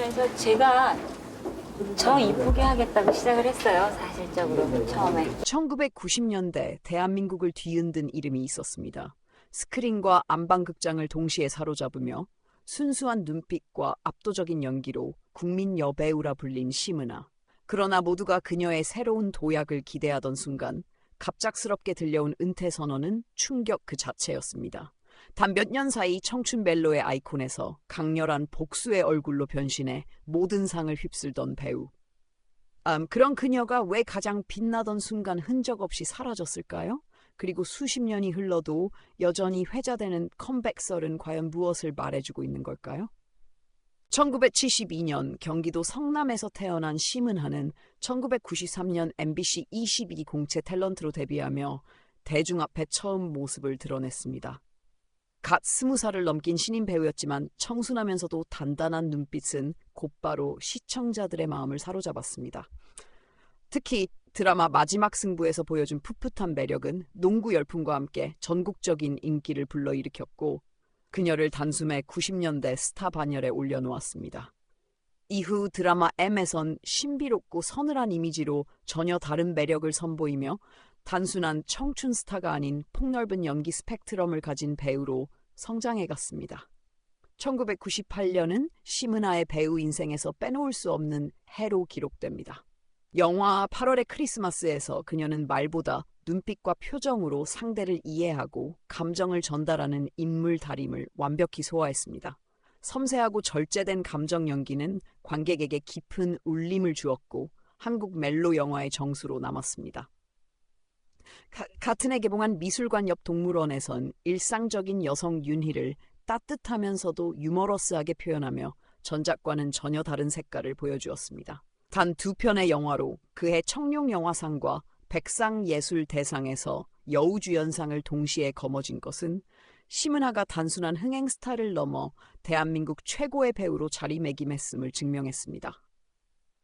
그러면서 제가 저 이쁘게 하겠다고 시작을 했어요. 사실적으로 처음에. 1990년대 대한민국을 뒤흔든 이름이 있었습니다. 스크린과 안방극장을 동시에 사로잡으며 순수한 눈빛과 압도적인 연기로 국민 여배우라 불린 심은하. 그러나 모두가 그녀의 새로운 도약을 기대하던 순간 갑작스럽게 들려온 은퇴 선언은 충격 그 자체였습니다. 단 몇 년 사이 청춘 멜로의 아이콘에서 강렬한 복수의 얼굴로 변신해 모든 상을 휩쓸던 배우. 그런 그녀가 왜 가장 빛나던 순간 흔적 없이 사라졌을까요? 그리고 수십 년이 흘러도 여전히 회자되는 컴백설은 과연 무엇을 말해주고 있는 걸까요? 1972년 경기도 성남에서 태어난 심은하는 1993년 MBC 22 공채 탤런트로 데뷔하며 대중 앞에 처음 모습을 드러냈습니다. 갓 20살을 넘긴 신인 배우였지만 청순하면서도 단단한 눈빛은 곧바로 시청자들의 마음을 사로잡았습니다. 특히 드라마 마지막 승부에서 보여준 풋풋한 매력은 농구 열풍과 함께 전국적인 인기를 불러일으켰고 그녀를 단숨에 90년대 스타 반열에 올려놓았습니다. 이후 드라마 M에선 신비롭고 서늘한 이미지로 전혀 다른 매력을 선보이며 단순한 청춘 스타가 아닌 폭넓은 연기 스펙트럼을 가진 배우로 성장해갔습니다. 1998년은 심은하의 배우 인생에서 빼놓을 수 없는 해로 기록됩니다. 영화 8월의 크리스마스에서 그녀는 말보다 눈빛과 표정으로 상대를 이해하고 감정을 전달하는 인물 다림을 완벽히 소화했습니다. 섬세하고 절제된 감정 연기는 관객에게 깊은 울림을 주었고 한국 멜로 영화의 정수로 남았습니다. 같은 해 개봉한 미술관 옆 동물원에선 일상적인 여성 윤희를 따뜻하면서도 유머러스하게 표현하며 전작과는 전혀 다른 색깔을 보여주었습니다. 단 2편의 영화로 그해 청룡영화상과 백상예술대상에서 여우주연상을 동시에 거머쥔 것은 심은하가 단순한 흥행스타를 넘어 대한민국 최고의 배우로 자리매김했음을 증명했습니다.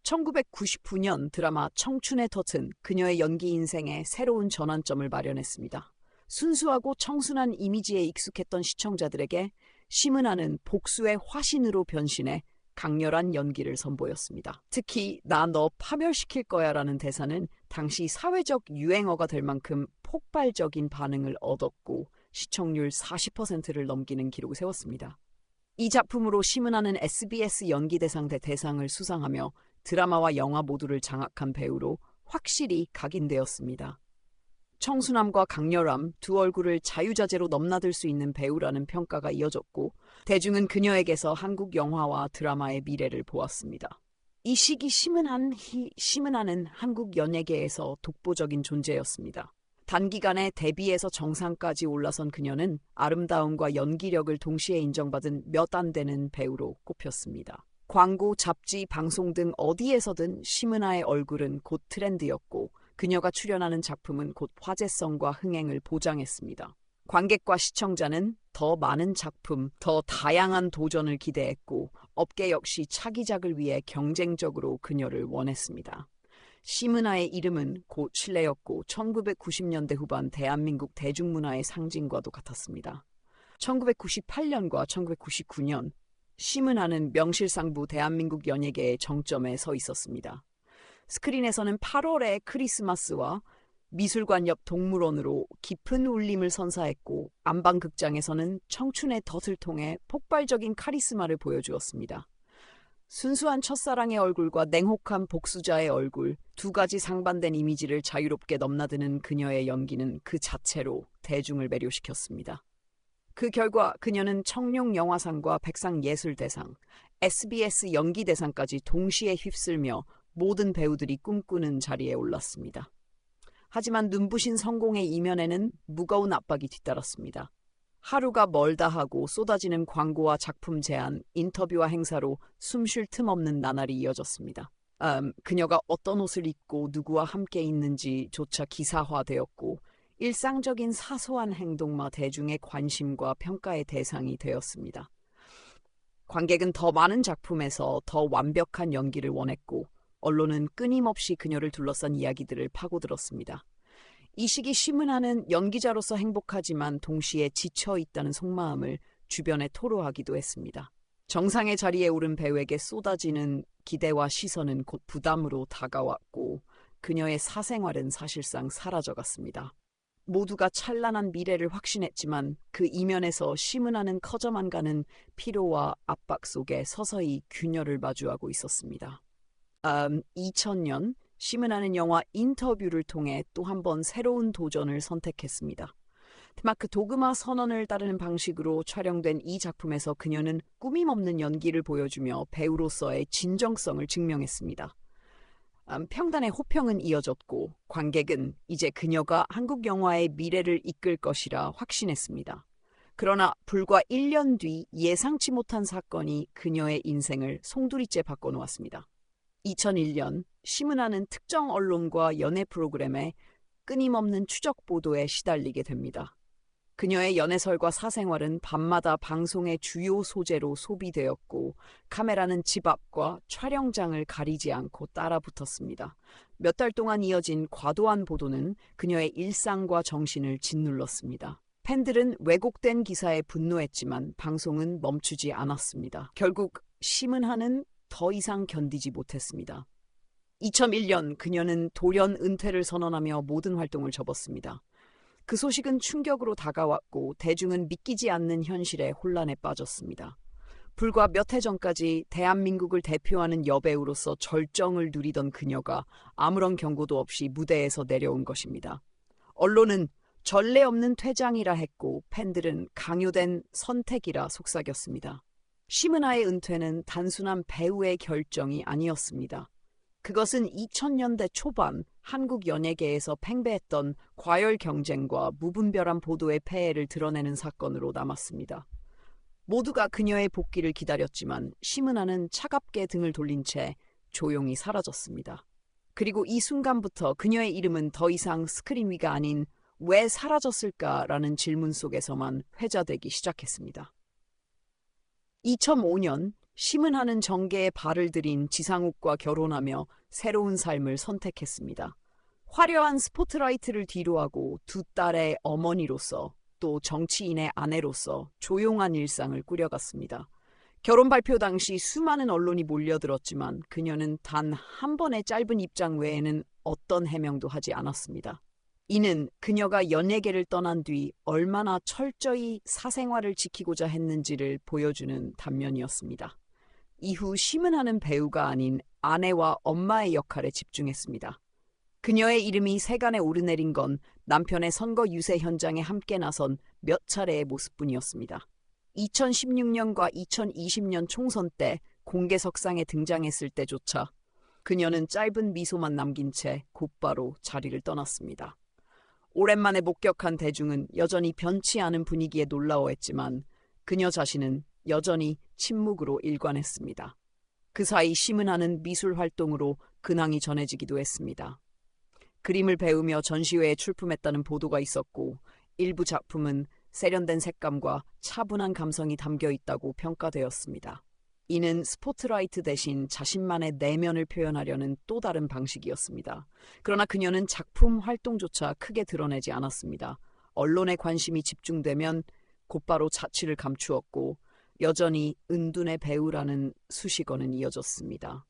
1999년 드라마 청춘의 덫은 그녀의 연기 인생에 새로운 전환점을 마련했습니다. 순수하고 청순한 이미지에 익숙했던 시청자들에게 심은하는 복수의 화신으로 변신해 강렬한 연기를 선보였습니다. 특히 나 너 파멸시킬 거야라는 대사는 당시 사회적 유행어가 될 만큼 폭발적인 반응을 얻었고 시청률 40%를 넘기는 기록을 세웠습니다. 이 작품으로 심은하는 SBS 연기대상 대상을 수상하며 드라마와 영화 모두를 장악한 배우로 확실히 각인되었습니다. 청순함과 강렬함, 두 얼굴을 자유자재로 넘나들 수 있는 배우라는 평가가 이어졌고 대중은 그녀에게서 한국 영화와 드라마의 미래를 보았습니다. 이 시기 심은하는 한국 연예계에서 독보적인 존재였습니다. 단기간에 데뷔에서 정상까지 올라선 그녀는 아름다움과 연기력을 동시에 인정받은 몇 안 되는 배우로 꼽혔습니다. 광고, 잡지, 방송 등 어디에서든 심은하의 얼굴은 곧 트렌드였고 그녀가 출연하는 작품은 곧 화제성과 흥행을 보장했습니다. 관객과 시청자는 더 많은 작품, 더 다양한 도전을 기대했고 업계 역시 차기작을 위해 경쟁적으로 그녀를 원했습니다. 심은하의 이름은 곧 신뢰였고 1990년대 후반 대한민국 대중문화의 상징과도 같았습니다. 1998년과 1999년 심은하는 명실상부 대한민국 연예계의 정점에 서 있었습니다. 스크린에서는 8월의 크리스마스와 미술관 옆 동물원으로 깊은 울림을 선사했고 안방극장에서는 청춘의 덫을 통해 폭발적인 카리스마를 보여주었습니다. 순수한 첫사랑의 얼굴과 냉혹한 복수자의 얼굴, 두 가지 상반된 이미지를 자유롭게 넘나드는 그녀의 연기는 그 자체로 대중을 매료시켰습니다. 그 결과 그녀는 청룡영화상과 백상예술대상, SBS 연기대상까지 동시에 휩쓸며 모든 배우들이 꿈꾸는 자리에 올랐습니다. 하지만 눈부신 성공의 이면에는 무거운 압박이 뒤따랐습니다. 하루가 멀다 하고 쏟아지는 광고와 작품 제안, 인터뷰와 행사로 숨 쉴 틈 없는 나날이 이어졌습니다. 그녀가 어떤 옷을 입고 누구와 함께 있는지조차 기사화되었고 일상적인 사소한 행동마 대중의 관심과 평가의 대상이 되었습니다. 관객은 더 많은 작품에서 더 완벽한 연기를 원했고 언론은 끊임없이 그녀를 둘러싼 이야기들을 파고들었습니다. 이 시기 심은하는 연기자로서 행복하지만 동시에 지쳐있다는 속마음을 주변에 토로하기도 했습니다. 정상의 자리에 오른 배우에게 쏟아지는 기대와 시선은 곧 부담으로 다가왔고 그녀의 사생활은 사실상 사라져갔습니다. 모두가 찬란한 미래를 확신했지만 그 이면에서 심은하는 커져만 가는 피로와 압박 속에 서서히 균열을 마주하고 있었습니다. 2000년 심은하는 영화 인터뷰를 통해 또 한 번 새로운 도전을 선택했습니다. 테마크 도그마 선언을 따르는 방식으로 촬영된 이 작품에서 그녀는 꾸밈없는 연기를 보여주며 배우로서의 진정성을 증명했습니다. 평단의 호평은 이어졌고 관객은 이제 그녀가 한국 영화의 미래를 이끌 것이라 확신했습니다. 그러나 불과 1년 뒤 예상치 못한 사건이 그녀의 인생을 송두리째 바꿔놓았습니다. 2001년 심은하는 특정 언론과 연애 프로그램에 끊임없는 추적 보도에 시달리게 됩니다. 그녀의 연애설과 사생활은 밤마다 방송의 주요 소재로 소비되었고 카메라는 집 앞과 촬영장을 가리지 않고 따라붙었습니다. 몇 달 동안 이어진 과도한 보도는 그녀의 일상과 정신을 짓눌렀습니다. 팬들은 왜곡된 기사에 분노했지만 방송은 멈추지 않았습니다. 결국 심은하는 더 이상 견디지 못했습니다. 2001년 그녀는 돌연 은퇴를 선언하며 모든 활동을 접었습니다. 그 소식은 충격으로 다가왔고 대중은 믿기지 않는 현실에 혼란에 빠졌습니다. 불과 몇 해 전까지 대한민국을 대표하는 여배우로서 절정을 누리던 그녀가 아무런 경고도 없이 무대에서 내려온 것입니다. 언론은 전례 없는 퇴장이라 했고 팬들은 강요된 선택이라 속삭였습니다. 심은하의 은퇴는 단순한 배우의 결정이 아니었습니다. 그것은 2000년대 초반 한국 연예계에서 팽배했던 과열 경쟁과 무분별한 보도의 폐해를 드러내는 사건으로 남았습니다. 모두가 그녀의 복귀를 기다렸지만 심은하는 차갑게 등을 돌린 채 조용히 사라졌습니다. 그리고 이 순간부터 그녀의 이름은 더 이상 스크린 위가 아닌 왜 사라졌을까라는 질문 속에서만 회자되기 시작했습니다. 2005년 심은하는 정계에 발을 들인 지상욱과 결혼하며 새로운 삶을 선택했습니다. 화려한 스포트라이트를 뒤로하고 두 딸의 어머니로서 또 정치인의 아내로서 조용한 일상을 꾸려갔습니다. 결혼 발표 당시 수많은 언론이 몰려들었지만 그녀는 단 한 번의 짧은 입장 외에는 어떤 해명도 하지 않았습니다. 이는 그녀가 연예계를 떠난 뒤 얼마나 철저히 사생활을 지키고자 했는지를 보여주는 단면이었습니다. 이후 심은하는 배우가 아닌 아내와 엄마의 역할에 집중했습니다. 그녀의 이름이 세간에 오르내린 건 남편의 선거 유세 현장에 함께 나선 몇 차례의 모습뿐이었습니다. 2016년과 2020년 총선 때 공개석상에 등장했을 때조차 그녀는 짧은 미소만 남긴 채 곧바로 자리를 떠났습니다. 오랜만에 목격한 대중은 여전히 변치 않은 분위기에 놀라워했지만 그녀 자신은 여전히 침묵으로 일관했습니다. 그 사이 심은하는 미술 활동으로 근황이 전해지기도 했습니다. 그림을 배우며 전시회에 출품했다는 보도가 있었고 일부 작품은 세련된 색감과 차분한 감성이 담겨 있다고 평가되었습니다. 이는 스포트라이트 대신 자신만의 내면을 표현하려는 또 다른 방식이었습니다. 그러나 그녀는 작품 활동조차 크게 드러내지 않았습니다. 언론의 관심이 집중되면 곧바로 자취를 감추었고 여전히 은둔의 배우라는 수식어는 이어졌습니다.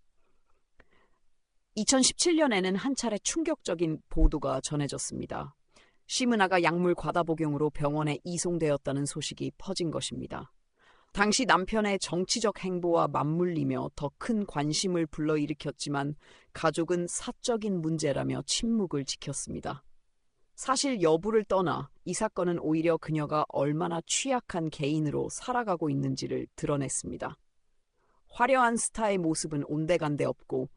2017년에는 한 차례 충격적인 보도가 전해졌습니다. 심은하가 약물 과다 복용으로 병원에 이송되었다는 소식이 퍼진 것입니다. 당시 남편의 정치적 행보와 맞물리며 더 큰 관심을 불러일으켰지만 가족은 사적인 문제라며 침묵을 지켰습니다. 사실 여부를 떠나 이 사건은 오히려 그녀가 얼마나 취약한 개인으로 살아가고 있는지를 드러냈습니다. 화려한 스타의 모습은 온데간데 없고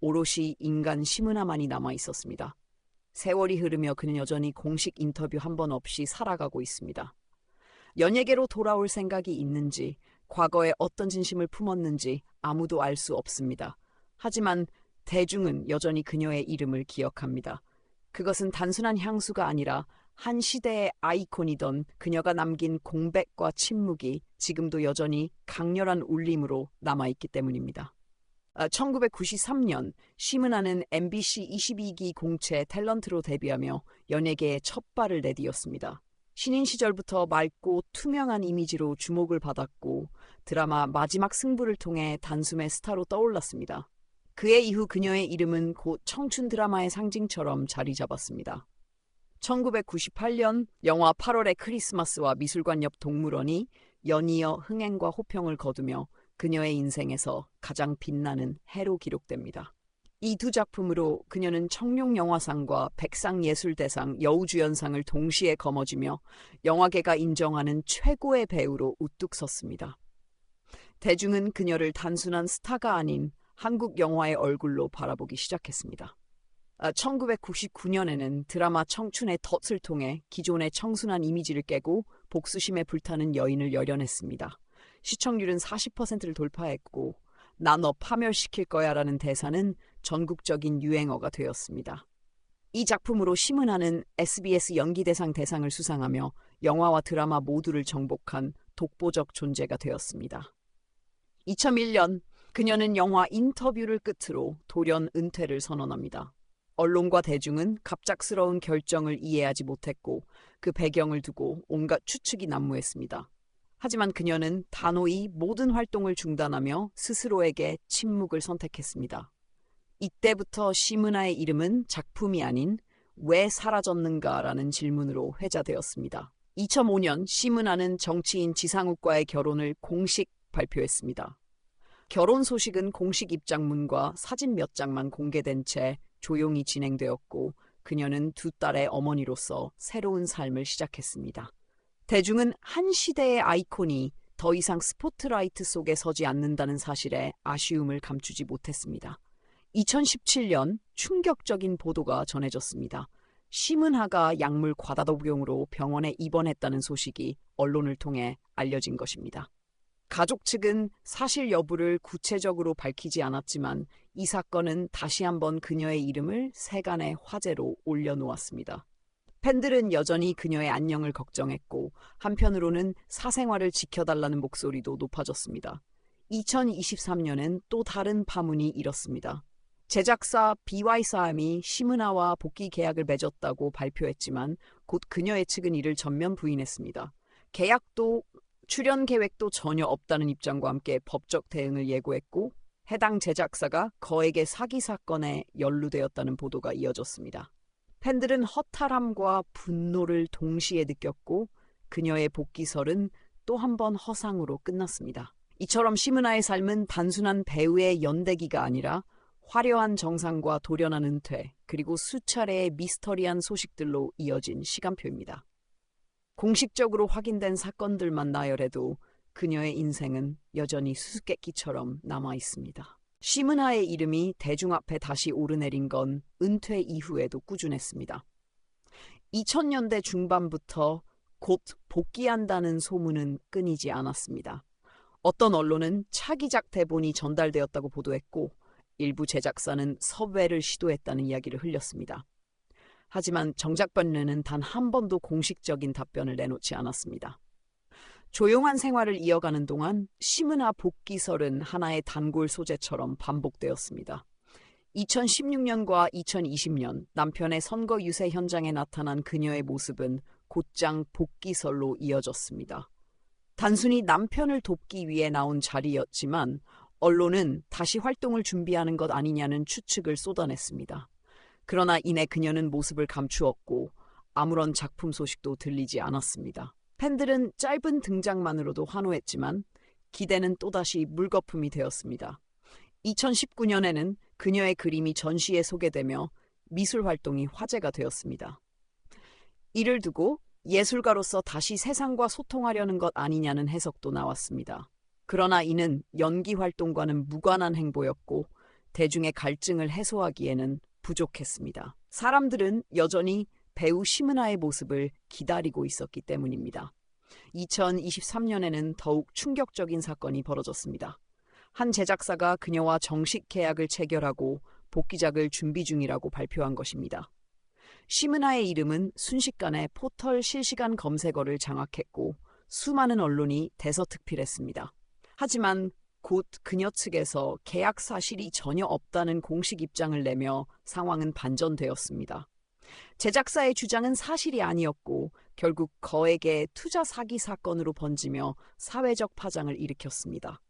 오롯이 인간 심은하만이 남아 있었습니다. 세월이 흐르며 그는 여전히 공식 인터뷰 한 번 없이 살아가고 있습니다. 연예계로 돌아올 생각이 있는지, 과거에 어떤 진심을 품었는지 아무도 알 수 없습니다. 하지만 대중은 여전히 그녀의 이름을 기억합니다. 그것은 단순한 향수가 아니라 한 시대의 아이콘이던 그녀가 남긴 공백과 침묵이 지금도 여전히 강렬한 울림으로 남아있기 때문입니다. 1993년 심은하는 MBC 22기 공채 탤런트로 데뷔하며 연예계에 첫 발을 내디뎠습니다. 신인 시절부터 맑고 투명한 이미지로 주목을 받았고 드라마 마지막 승부를 통해 단숨에 스타로 떠올랐습니다. 그의 이후 그녀의 이름은 곧 청춘 드라마의 상징처럼 자리 잡았습니다. 1998년 영화 8월의 크리스마스와 미술관 옆 동물원이 연이어 흥행과 호평을 거두며 그녀의 인생에서 가장 빛나는 해로 기록됩니다. 이 두 작품으로 그녀는 청룡영화상과 백상예술대상 여우주연상을 동시에 거머쥐며 영화계가 인정하는 최고의 배우로 우뚝 섰습니다. 대중은 그녀를 단순한 스타가 아닌 한국 영화의 얼굴로 바라보기 시작했습니다. 1999년에는 드라마 청춘의 덫을 통해 기존의 청순한 이미지를 깨고 복수심에 불타는 여인을 열연했습니다. 시청률은 40%를 돌파했고 나 너 파멸시킬 거야라는 대사는 전국적인 유행어가 되었습니다. 이 작품으로 심은하는 SBS 연기대상 대상을 수상하며 영화와 드라마 모두를 정복한 독보적 존재가 되었습니다. 2001년 그녀는 영화 인터뷰를 끝으로 돌연 은퇴를 선언합니다. 언론과 대중은 갑작스러운 결정을 이해하지 못했고 그 배경을 두고 온갖 추측이 난무했습니다. 하지만 그녀는 단호히 모든 활동을 중단하며 스스로에게 침묵을 선택했습니다. 이때부터 심은하의 이름은 작품이 아닌 왜 사라졌는가라는 질문으로 회자되었습니다. 2005년 심은하는 정치인 지상욱과의 결혼을 공식 발표했습니다. 결혼 소식은 공식 입장문과 사진 몇 장만 공개된 채 조용히 진행되었고 그녀는 두 딸의 어머니로서 새로운 삶을 시작했습니다. 대중은 한 시대의 아이콘이 더 이상 스포트라이트 속에 서지 않는다는 사실에 아쉬움을 감추지 못했습니다. 2017년 충격적인 보도가 전해졌습니다. 심은하가 약물 과다독용으로 병원에 입원했다는 소식이 언론을 통해 알려진 것입니다. 가족 측은 사실 여부를 구체적으로 밝히지 않았지만 이 사건은 다시 한번 그녀의 이름을 세간의 화제로 올려놓았습니다. 팬들은 여전히 그녀의 안녕을 걱정했고 한편으로는 사생활을 지켜달라는 목소리도 높아졌습니다. 2023년엔 또 다른 파문이 일었습니다. 제작사 BY사암이 심은하와 복귀 계약을 맺었다고 발표했지만 곧 그녀의 측은 이를 전면 부인했습니다. 계약도 출연 계획도 전혀 없다는 입장과 함께 법적 대응을 예고했고 해당 제작사가 거액의 사기 사건에 연루되었다는 보도가 이어졌습니다. 팬들은 허탈함과 분노를 동시에 느꼈고 그녀의 복귀설은 또 한 번 허상으로 끝났습니다. 이처럼 심은하의 삶은 단순한 배우의 연대기가 아니라 화려한 정상과 돌연한 은퇴 그리고 수차례의 미스터리한 소식들로 이어진 시간표입니다. 공식적으로 확인된 사건들만 나열해도 그녀의 인생은 여전히 수수께끼처럼 남아 있습니다. 심은하의 이름이 대중 앞에 다시 오르내린 건 은퇴 이후에도 꾸준했습니다. 2000년대 중반부터 곧 복귀한다는 소문은 끊이지 않았습니다. 어떤 언론은 차기작 대본이 전달되었다고 보도했고 일부 제작사는 섭외를 시도했다는 이야기를 흘렸습니다. 하지만 정작변론은 단 한 번도 공식적인 답변을 내놓지 않았습니다. 조용한 생활을 이어가는 동안 심은하 복귀설은 하나의 단골 소재처럼 반복되었습니다. 2016년과 2020년 남편의 선거 유세 현장에 나타난 그녀의 모습은 곧장 복귀설로 이어졌습니다. 단순히 남편을 돕기 위해 나온 자리였지만 언론은 다시 활동을 준비하는 것 아니냐는 추측을 쏟아냈습니다. 그러나 이내 그녀는 모습을 감추었고 아무런 작품 소식도 들리지 않았습니다. 팬들은 짧은 등장만으로도 환호했지만 기대는 또다시 물거품이 되었습니다. 2019년에는 그녀의 그림이 전시에 소개되며 미술 활동이 화제가 되었습니다. 이를 두고 예술가로서 다시 세상과 소통하려는 것 아니냐는 해석도 나왔습니다. 그러나 이는 연기 활동과는 무관한 행보였고 대중의 갈증을 해소하기에는 부족했습니다. 사람들은 여전히 배우 심은하의 모습을 기다리고 있었기 때문입니다. 2023년에는 더욱 충격적인 사건이 벌어졌습니다. 한 제작사가 그녀와 정식 계약을 체결하고 복귀작을 준비 중이라고 발표한 것입니다. 심은하의 이름은 순식간에 포털 실시간 검색어를 장악했고 수많은 언론이 대서특필했습니다. 하지만 곧 그녀 측에서 계약 사실이 전혀 없다는 공식 입장을 내며 상황은 반전되었습니다. 제작사의 주장은 사실이 아니었고 결국 거액의 투자 사기 사건으로 번지며 사회적 파장을 일으켰습니다.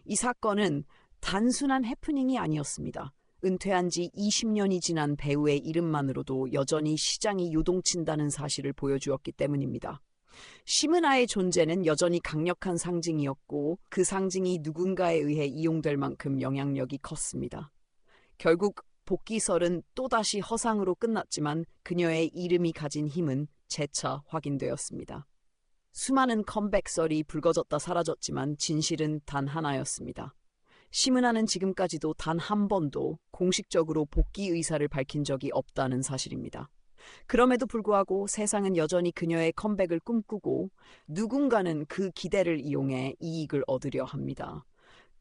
이 사건은 단순한 해프닝이 아니었습니다. 은퇴한 지 20년이 지난 배우의 이름만으로도 여전히 시장이 요동친다는 사실을 보여주었기 때문입니다. 시므나의 존재는 여전히 강력한 상징이었고 그 상징이 누군가에 의해 이용될 만큼 영향력이 컸습니다. 결국 복귀설은 또다시 허상으로 끝났지만 그녀의 이름이 가진 힘은 재차 확인되었습니다. 수많은 컴백설이 불거졌다 사라졌지만 진실은 단 하나였습니다. 시므나는 지금까지도 단 한 번도 공식적으로 복귀 의사를 밝힌 적이 없다는 사실입니다. 그럼에도 불구하고 세상은 여전히 그녀의 컴백을 꿈꾸고 누군가는 그 기대를 이용해 이익을 얻으려 합니다.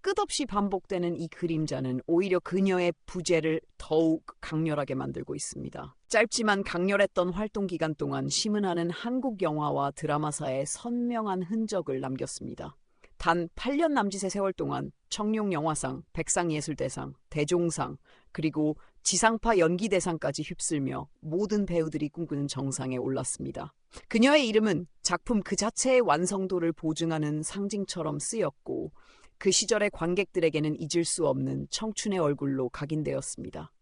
끝없이 반복되는 이 그림자는 오히려 그녀의 부재를 더욱 강렬하게 만들고 있습니다. 짧지만 강렬했던 활동 기간 동안 시므나는 한국 영화와 드라마사에 선명한 흔적을 남겼습니다. 단 8년 남짓의 세월 동안 청룡영화상, 백상예술대상, 대종상, 그리고 지상파 연기대상까지 휩쓸며 모든 배우들이 꿈꾸는 정상에 올랐습니다. 그녀의 이름은 작품 그 자체의 완성도를 보증하는 상징처럼 쓰였고 그 시절의 관객들에게는 잊을 수 없는 청춘의 얼굴로 각인되었습니다.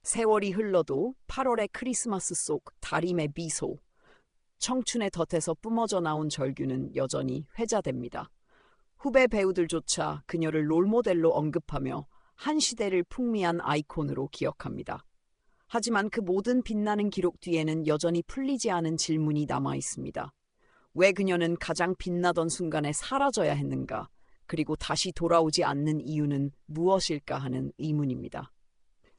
세월이 흘러도 8월의 크리스마스 속 다림의 미소, 청춘의 덫에서 뿜어져 나온 절규는 여전히 회자됩니다. 후배 배우들조차 그녀를 롤모델로 언급하며 한 시대를 풍미한 아이콘으로 기억합니다. 하지만 그 모든 빛나는 기록 뒤에는 여전히 풀리지 않은 질문이 남아 있습니다. 왜 그녀는 가장 빛나던 순간에 사라져야 했는가? 그리고 다시 돌아오지 않는 이유는 무엇일까 하는 의문입니다.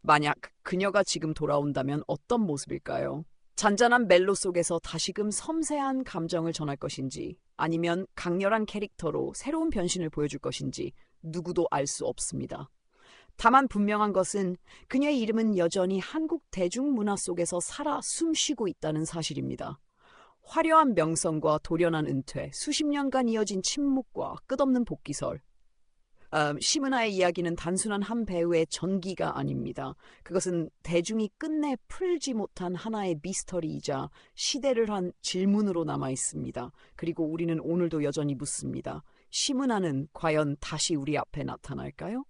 만약 그녀가 지금 돌아온다면 어떤 모습일까요? 잔잔한 멜로 속에서 다시금 섬세한 감정을 전할 것인지 아니면 강렬한 캐릭터로 새로운 변신을 보여줄 것인지 누구도 알 수 없습니다. 다만 분명한 것은 그녀의 이름은 여전히 한국 대중문화 속에서 살아 숨쉬고 있다는 사실입니다. 화려한 명성과 돌연한 은퇴, 수십 년간 이어진 침묵과 끝없는 복귀설. 시므나의 이야기는 단순한 한 배우의 전기가 아닙니다. 그것은 대중이 끝내 풀지 못한 하나의 미스터리이자 시대를 한 질문으로 남아 있습니다. 그리고 우리는 오늘도 여전히 묻습니다. 시므나는 과연 다시 우리 앞에 나타날까요?